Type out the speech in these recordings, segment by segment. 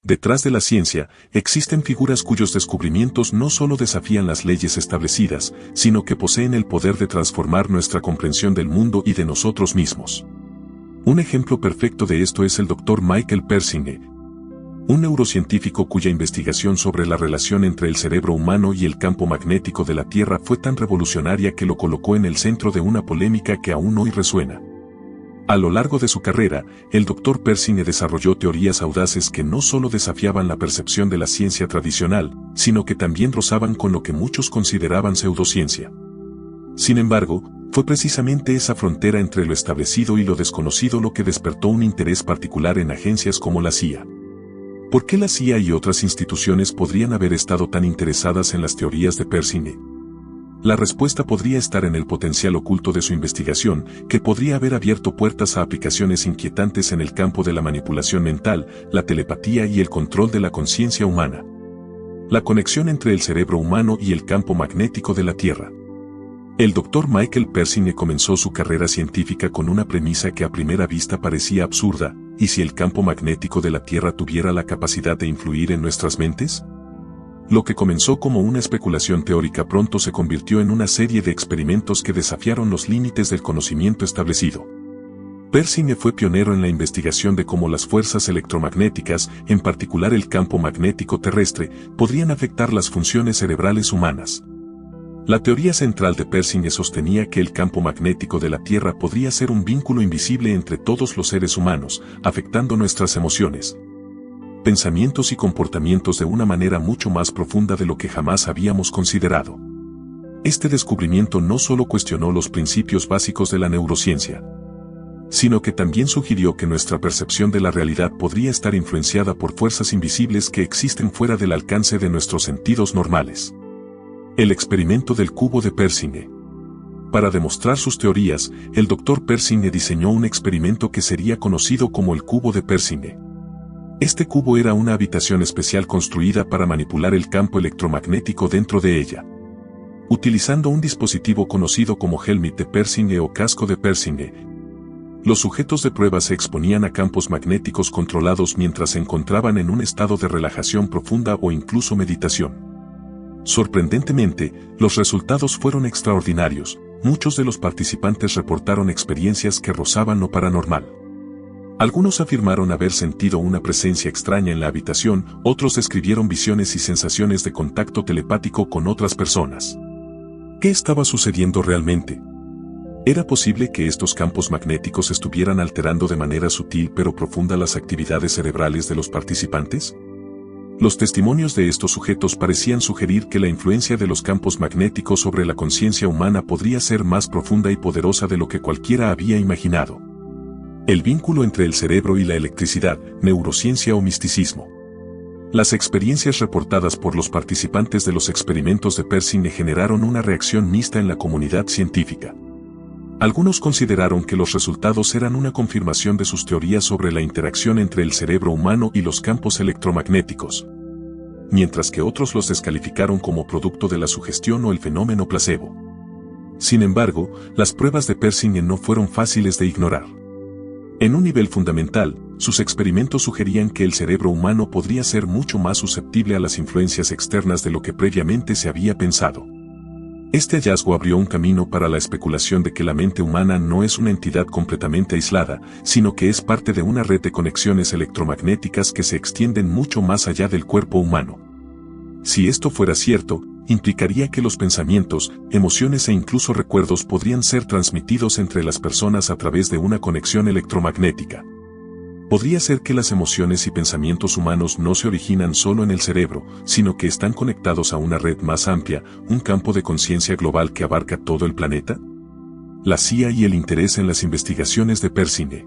Detrás de la ciencia, existen figuras cuyos descubrimientos no solo desafían las leyes establecidas, sino que poseen el poder de transformar nuestra comprensión del mundo y de nosotros mismos. Un ejemplo perfecto de esto es el Dr. Michael Persinger, un neurocientífico cuya investigación sobre la relación entre el cerebro humano y el campo magnético de la Tierra fue tan revolucionaria que lo colocó en el centro de una polémica que aún hoy resuena. A lo largo de su carrera, el Dr. Persinger desarrolló teorías audaces que no solo desafiaban la percepción de la ciencia tradicional, sino que también rozaban con lo que muchos consideraban pseudociencia. Sin embargo, fue precisamente esa frontera entre lo establecido y lo desconocido lo que despertó un interés particular en agencias como la CIA. ¿Por qué la CIA y otras instituciones podrían haber estado tan interesadas en las teorías de Persinger? La respuesta podría estar en el potencial oculto de su investigación, que podría haber abierto puertas a aplicaciones inquietantes en el campo de la manipulación mental, la telepatía y el control de la conciencia humana. La conexión entre el cerebro humano y el campo magnético de la Tierra. El Dr. Michael Persinger comenzó su carrera científica con una premisa que a primera vista parecía absurda: ¿y si el campo magnético de la Tierra tuviera la capacidad de influir en nuestras mentes? Lo que comenzó como una especulación teórica pronto se convirtió en una serie de experimentos que desafiaron los límites del conocimiento establecido. Persinger fue pionero en la investigación de cómo las fuerzas electromagnéticas, en particular el campo magnético terrestre, podrían afectar las funciones cerebrales humanas. La teoría central de Persinger sostenía que el campo magnético de la Tierra podría ser un vínculo invisible entre todos los seres humanos, afectando nuestras emociones, pensamientos y comportamientos de una manera mucho más profunda de lo que jamás habíamos considerado. Este descubrimiento no solo cuestionó los principios básicos de la neurociencia, sino que también sugirió que nuestra percepción de la realidad podría estar influenciada por fuerzas invisibles que existen fuera del alcance de nuestros sentidos normales. El experimento del cubo de Persinger. Para demostrar sus teorías, el Dr. Persinger diseñó un experimento que sería conocido como el cubo de Persinger. Este cubo era una habitación especial construida para manipular el campo electromagnético dentro de ella. Utilizando un dispositivo conocido como helmet de Persinger o casco de Persinger, los sujetos de prueba se exponían a campos magnéticos controlados mientras se encontraban en un estado de relajación profunda o incluso meditación. Sorprendentemente, los resultados fueron extraordinarios. Muchos de los participantes reportaron experiencias que rozaban lo paranormal. Algunos afirmaron haber sentido una presencia extraña en la habitación, otros describieron visiones y sensaciones de contacto telepático con otras personas. ¿Qué estaba sucediendo realmente? ¿Era posible que estos campos magnéticos estuvieran alterando de manera sutil pero profunda las actividades cerebrales de los participantes? Los testimonios de estos sujetos parecían sugerir que la influencia de los campos magnéticos sobre la conciencia humana podría ser más profunda y poderosa de lo que cualquiera había imaginado. El vínculo entre el cerebro y la electricidad, neurociencia o misticismo. Las experiencias reportadas por los participantes de los experimentos de Persinger generaron una reacción mixta en la comunidad científica. Algunos consideraron que los resultados eran una confirmación de sus teorías sobre la interacción entre el cerebro humano y los campos electromagnéticos, mientras que otros los descalificaron como producto de la sugestión o el fenómeno placebo. Sin embargo, las pruebas de Persinger no fueron fáciles de ignorar. En un nivel fundamental, sus experimentos sugerían que el cerebro humano podría ser mucho más susceptible a las influencias externas de lo que previamente se había pensado. Este hallazgo abrió un camino para la especulación de que la mente humana no es una entidad completamente aislada, sino que es parte de una red de conexiones electromagnéticas que se extienden mucho más allá del cuerpo humano. Si esto fuera cierto, implicaría que los pensamientos, emociones e incluso recuerdos podrían ser transmitidos entre las personas a través de una conexión electromagnética. Podría ser que las emociones y pensamientos humanos no se originan solo en el cerebro, sino que están conectados a una red más amplia, un campo de conciencia global que abarca todo el planeta. La CIA y el interés en las investigaciones de Persinger.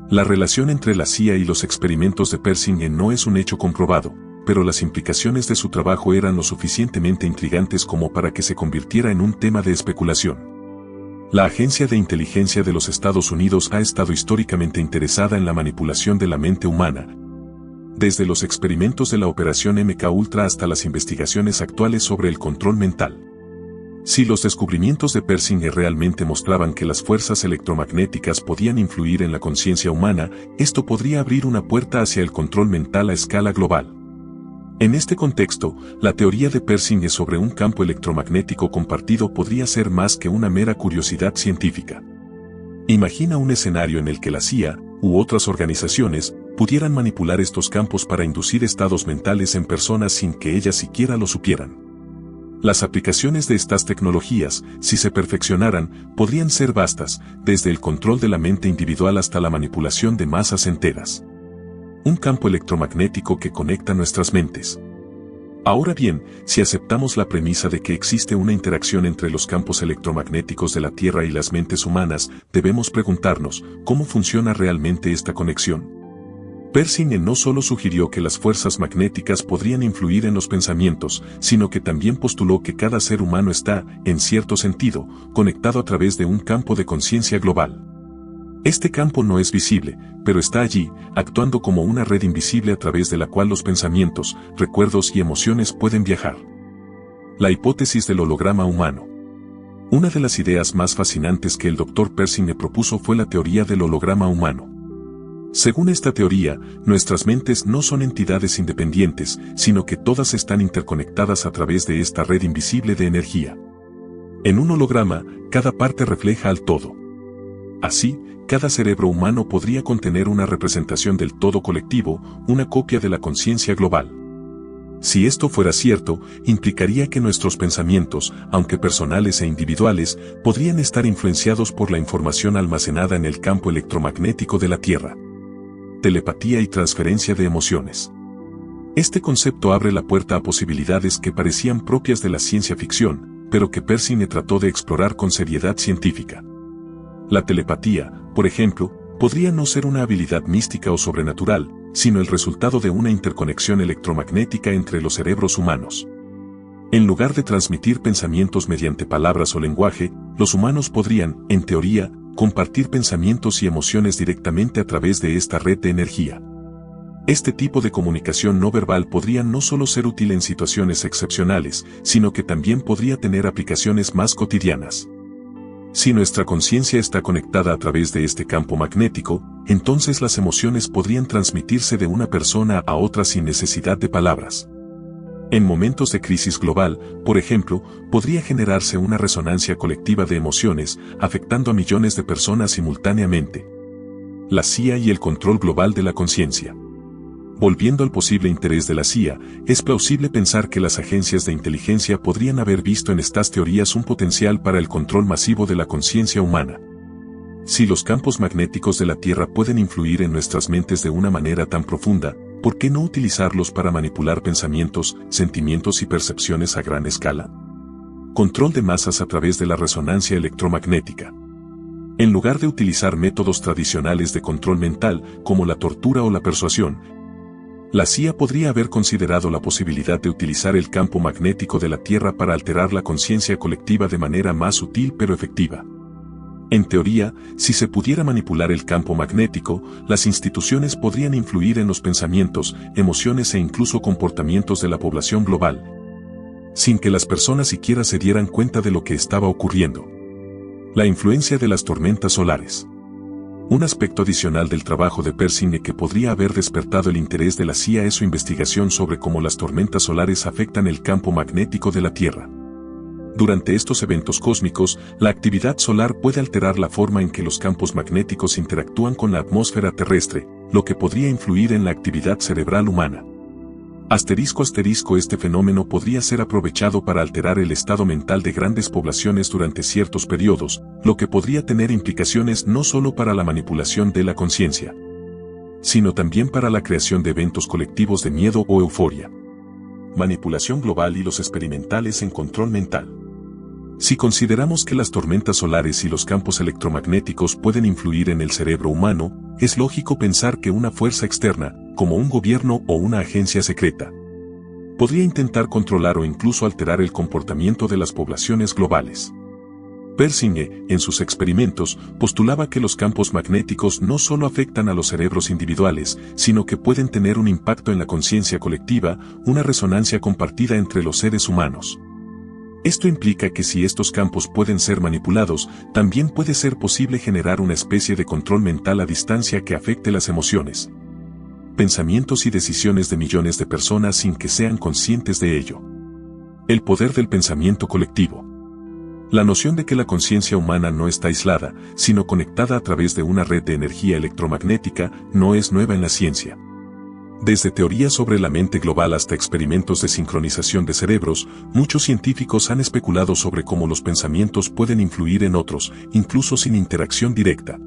La relación entre la CIA y los experimentos de Persinger no es un hecho comprobado, pero las implicaciones de su trabajo eran lo suficientemente intrigantes como para que se convirtiera en un tema de especulación. La Agencia de Inteligencia de los Estados Unidos ha estado históricamente interesada en la manipulación de la mente humana, desde los experimentos de la Operación MK Ultra hasta las investigaciones actuales sobre el control mental. Si los descubrimientos de Persinger realmente mostraban que las fuerzas electromagnéticas podían influir en la conciencia humana, esto podría abrir una puerta hacia el control mental a escala global. En este contexto, la teoría de Persinger sobre un campo electromagnético compartido podría ser más que una mera curiosidad científica. Imagina un escenario en el que la CIA, u otras organizaciones, pudieran manipular estos campos para inducir estados mentales en personas sin que ellas siquiera lo supieran. Las aplicaciones de estas tecnologías, si se perfeccionaran, podrían ser vastas, desde el control de la mente individual hasta la manipulación de masas enteras. Un campo electromagnético que conecta nuestras mentes. Ahora bien, si aceptamos la premisa de que existe una interacción entre los campos electromagnéticos de la Tierra y las mentes humanas, debemos preguntarnos, ¿cómo funciona realmente esta conexión? Persinger no solo sugirió que las fuerzas magnéticas podrían influir en los pensamientos, sino que también postuló que cada ser humano está, en cierto sentido, conectado a través de un campo de conciencia global. Este campo no es visible, pero está allí, actuando como una red invisible a través de la cual los pensamientos, recuerdos y emociones pueden viajar. La hipótesis del holograma humano. Una de las ideas más fascinantes que el Dr. Persinger propuso fue la teoría del holograma humano. Según esta teoría, nuestras mentes no son entidades independientes, sino que todas están interconectadas a través de esta red invisible de energía. En un holograma, cada parte refleja al todo. Así, cada cerebro humano podría contener una representación del todo colectivo, una copia de la conciencia global. Si esto fuera cierto, implicaría que nuestros pensamientos, aunque personales e individuales, podrían estar influenciados por la información almacenada en el campo electromagnético de la Tierra. Telepatía y transferencia de emociones. Este concepto abre la puerta a posibilidades que parecían propias de la ciencia ficción, pero que Persinger trató de explorar con seriedad científica. La telepatía, por ejemplo, podría no ser una habilidad mística o sobrenatural, sino el resultado de una interconexión electromagnética entre los cerebros humanos. En lugar de transmitir pensamientos mediante palabras o lenguaje, los humanos podrían, en teoría, compartir pensamientos y emociones directamente a través de esta red de energía. Este tipo de comunicación no verbal podría no solo ser útil en situaciones excepcionales, sino que también podría tener aplicaciones más cotidianas. Si nuestra conciencia está conectada a través de este campo magnético, entonces las emociones podrían transmitirse de una persona a otra sin necesidad de palabras. En momentos de crisis global, por ejemplo, podría generarse una resonancia colectiva de emociones, afectando a millones de personas simultáneamente. La CIA y el control global de la conciencia. Volviendo al posible interés de la CIA, es plausible pensar que las agencias de inteligencia podrían haber visto en estas teorías un potencial para el control masivo de la conciencia humana. Si los campos magnéticos de la Tierra pueden influir en nuestras mentes de una manera tan profunda, ¿por qué no utilizarlos para manipular pensamientos, sentimientos y percepciones a gran escala? Control de masas a través de la resonancia electromagnética. En lugar de utilizar métodos tradicionales de control mental, como la tortura o la persuasión, la CIA podría haber considerado la posibilidad de utilizar el campo magnético de la Tierra para alterar la conciencia colectiva de manera más sutil pero efectiva. En teoría, si se pudiera manipular el campo magnético, las instituciones podrían influir en los pensamientos, emociones e incluso comportamientos de la población global, sin que las personas siquiera se dieran cuenta de lo que estaba ocurriendo. La influencia de las tormentas solares. Un aspecto adicional del trabajo de Persinger que podría haber despertado el interés de la CIA es su investigación sobre cómo las tormentas solares afectan el campo magnético de la Tierra. Durante estos eventos cósmicos, la actividad solar puede alterar la forma en que los campos magnéticos interactúan con la atmósfera terrestre, lo que podría influir en la actividad cerebral humana. Este fenómeno podría ser aprovechado para alterar el estado mental de grandes poblaciones durante ciertos periodos, lo que podría tener implicaciones no solo para la manipulación de la conciencia, sino también para la creación de eventos colectivos de miedo o euforia. Manipulación global y los experimentales en control mental. Si consideramos que las tormentas solares y los campos electromagnéticos pueden influir en el cerebro humano, es lógico pensar que una fuerza externa, como un gobierno o una agencia secreta, podría intentar controlar o incluso alterar el comportamiento de las poblaciones globales. Persinger, en sus experimentos, postulaba que los campos magnéticos no solo afectan a los cerebros individuales, sino que pueden tener un impacto en la conciencia colectiva, una resonancia compartida entre los seres humanos. Esto implica que si estos campos pueden ser manipulados, también puede ser posible generar una especie de control mental a distancia que afecte las emociones, pensamientos y decisiones de millones de personas sin que sean conscientes de ello. El poder del pensamiento colectivo. La noción de que la conciencia humana no está aislada, sino conectada a través de una red de energía electromagnética, no es nueva en la ciencia. Desde teorías sobre la mente global hasta experimentos de sincronización de cerebros, muchos científicos han especulado sobre cómo los pensamientos pueden influir en otros, incluso sin interacción directa.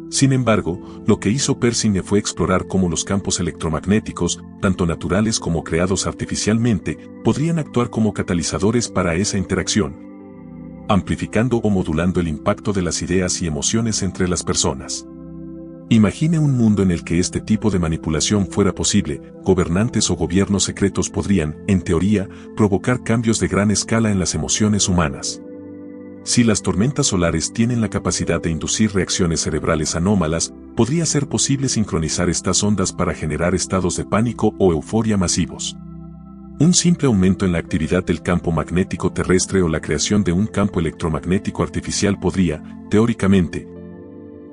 Sin embargo, lo que hizo Persinger fue explorar cómo los campos electromagnéticos, tanto naturales como creados artificialmente, podrían actuar como catalizadores para esa interacción, amplificando o modulando el impacto de las ideas y emociones entre las personas. Imagine un mundo en el que este tipo de manipulación fuera posible. Gobernantes o gobiernos secretos podrían, en teoría, provocar cambios de gran escala en las emociones humanas. Si las tormentas solares tienen la capacidad de inducir reacciones cerebrales anómalas, podría ser posible sincronizar estas ondas para generar estados de pánico o euforia masivos. Un simple aumento en la actividad del campo magnético terrestre o la creación de un campo electromagnético artificial podría, teóricamente,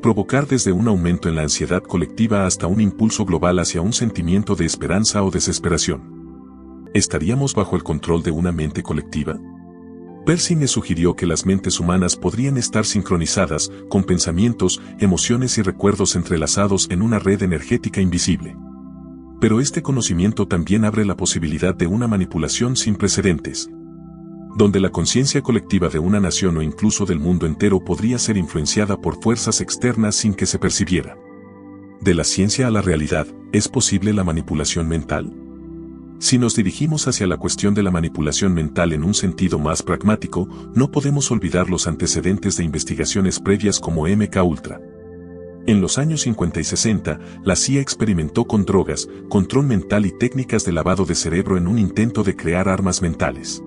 provocar desde un aumento en la ansiedad colectiva hasta un impulso global hacia un sentimiento de esperanza o desesperación. ¿Estaríamos bajo el control de una mente colectiva? Persinger sugirió que las mentes humanas podrían estar sincronizadas, con pensamientos, emociones y recuerdos entrelazados en una red energética invisible. Pero este conocimiento también abre la posibilidad de una manipulación sin precedentes, donde la conciencia colectiva de una nación o incluso del mundo entero podría ser influenciada por fuerzas externas sin que se percibiera. De la ciencia a la realidad, ¿es posible la manipulación mental? Si nos dirigimos hacia la cuestión de la manipulación mental en un sentido más pragmático, no podemos olvidar los antecedentes de investigaciones previas como MK-Ultra. En los años 50 y 60, la CIA experimentó con drogas, control mental y técnicas de lavado de cerebro en un intento de crear armas mentales.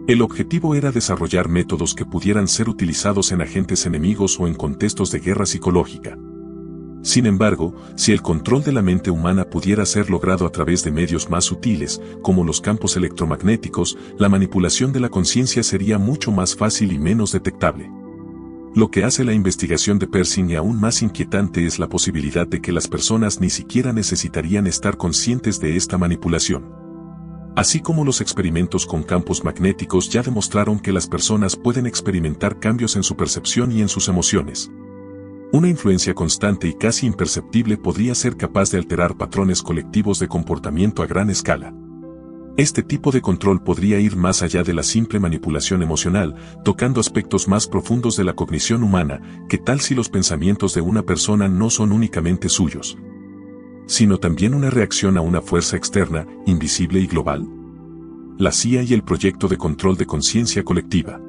El objetivo era desarrollar métodos que pudieran ser utilizados en agentes enemigos o en contextos de guerra psicológica. Sin embargo, si el control de la mente humana pudiera ser logrado a través de medios más sutiles, como los campos electromagnéticos, la manipulación de la conciencia sería mucho más fácil y menos detectable. Lo que hace la investigación de Persinger aún más inquietante es la posibilidad de que las personas ni siquiera necesitarían estar conscientes de esta manipulación. Así como los experimentos con campos magnéticos ya demostraron que las personas pueden experimentar cambios en su percepción y en sus emociones. Una influencia constante y casi imperceptible podría ser capaz de alterar patrones colectivos de comportamiento a gran escala. Este tipo de control podría ir más allá de la simple manipulación emocional, tocando aspectos más profundos de la cognición humana. ¿Qué tal si los pensamientos de una persona no son únicamente suyos, sino también una reacción a una fuerza externa, invisible y global? La CIA y el proyecto de control de conciencia colectiva.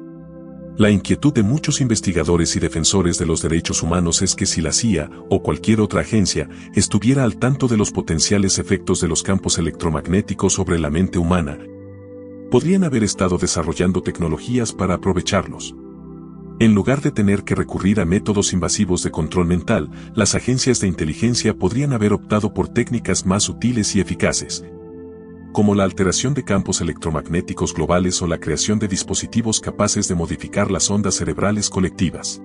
La inquietud de muchos investigadores y defensores de los derechos humanos es que si la CIA, o cualquier otra agencia, estuviera al tanto de los potenciales efectos de los campos electromagnéticos sobre la mente humana, podrían haber estado desarrollando tecnologías para aprovecharlos. En lugar de tener que recurrir a métodos invasivos de control mental, las agencias de inteligencia podrían haber optado por técnicas más sutiles y eficaces, como la alteración de campos electromagnéticos globales o la creación de dispositivos capaces de modificar las ondas cerebrales colectivas.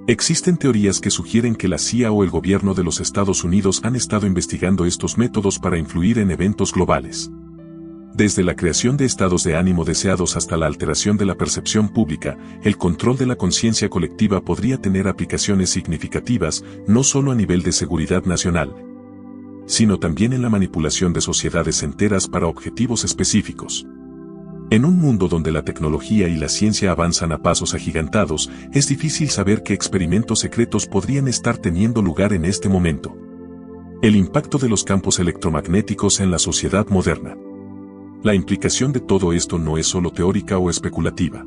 Existen teorías que sugieren que la CIA o el gobierno de los Estados Unidos han estado investigando estos métodos para influir en eventos globales. Desde la creación de estados de ánimo deseados hasta la alteración de la percepción pública, el control de la conciencia colectiva podría tener aplicaciones significativas, no solo a nivel de seguridad nacional, sino también en la manipulación de sociedades enteras para objetivos específicos. En un mundo donde la tecnología y la ciencia avanzan a pasos agigantados, es difícil saber qué experimentos secretos podrían estar teniendo lugar en este momento. El impacto de los campos electromagnéticos en la sociedad moderna. La implicación de todo esto no es solo teórica o especulativa.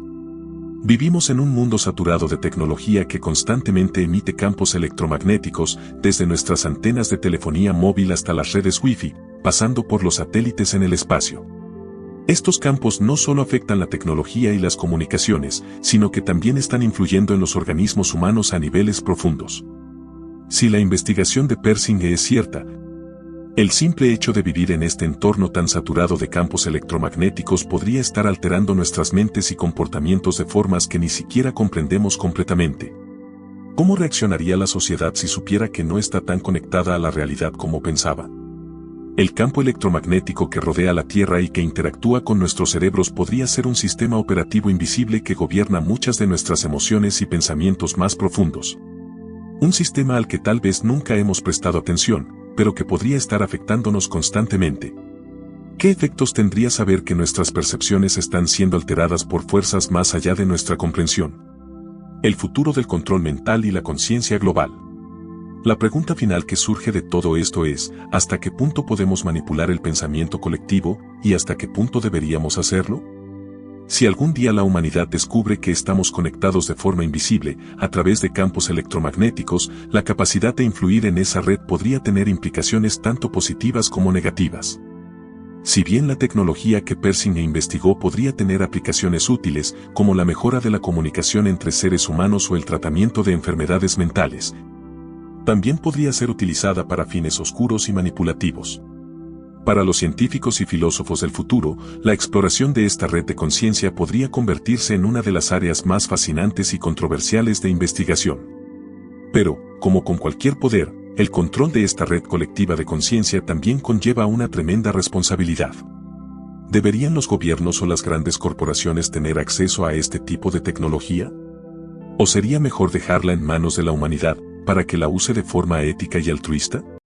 Vivimos en un mundo saturado de tecnología que constantemente emite campos electromagnéticos, desde nuestras antenas de telefonía móvil hasta las redes Wi-Fi, pasando por los satélites en el espacio. Estos campos no solo afectan la tecnología y las comunicaciones, sino que también están influyendo en los organismos humanos a niveles profundos. Si la investigación de Persinger es cierta, El simple hecho de vivir en este entorno tan saturado de campos electromagnéticos podría estar alterando nuestras mentes y comportamientos de formas que ni siquiera comprendemos completamente. ¿Cómo reaccionaría la sociedad si supiera que no está tan conectada a la realidad como pensaba? El campo electromagnético que rodea la Tierra y que interactúa con nuestros cerebros podría ser un sistema operativo invisible que gobierna muchas de nuestras emociones y pensamientos más profundos. Un sistema al que tal vez nunca hemos prestado atención, pero que podría estar afectándonos constantemente. ¿Qué efectos tendría saber que nuestras percepciones están siendo alteradas por fuerzas más allá de nuestra comprensión? El futuro del control mental y la conciencia global. La pregunta final que surge de todo esto es, ¿hasta qué punto podemos manipular el pensamiento colectivo y hasta qué punto deberíamos hacerlo? Si algún día la humanidad descubre que estamos conectados de forma invisible, a través de campos electromagnéticos, la capacidad de influir en esa red podría tener implicaciones tanto positivas como negativas. Si bien la tecnología que Pershing investigó podría tener aplicaciones útiles, como la mejora de la comunicación entre seres humanos o el tratamiento de enfermedades mentales, también podría ser utilizada para fines oscuros y manipulativos. Para los científicos y filósofos del futuro, la exploración de esta red de conciencia podría convertirse en una de las áreas más fascinantes y controversiales de investigación. Pero, como con cualquier poder, el control de esta red colectiva de conciencia también conlleva una tremenda responsabilidad. ¿Deberían los gobiernos o las grandes corporaciones tener acceso a este tipo de tecnología? ¿O sería mejor dejarla en manos de la humanidad, para que la use de forma ética y altruista?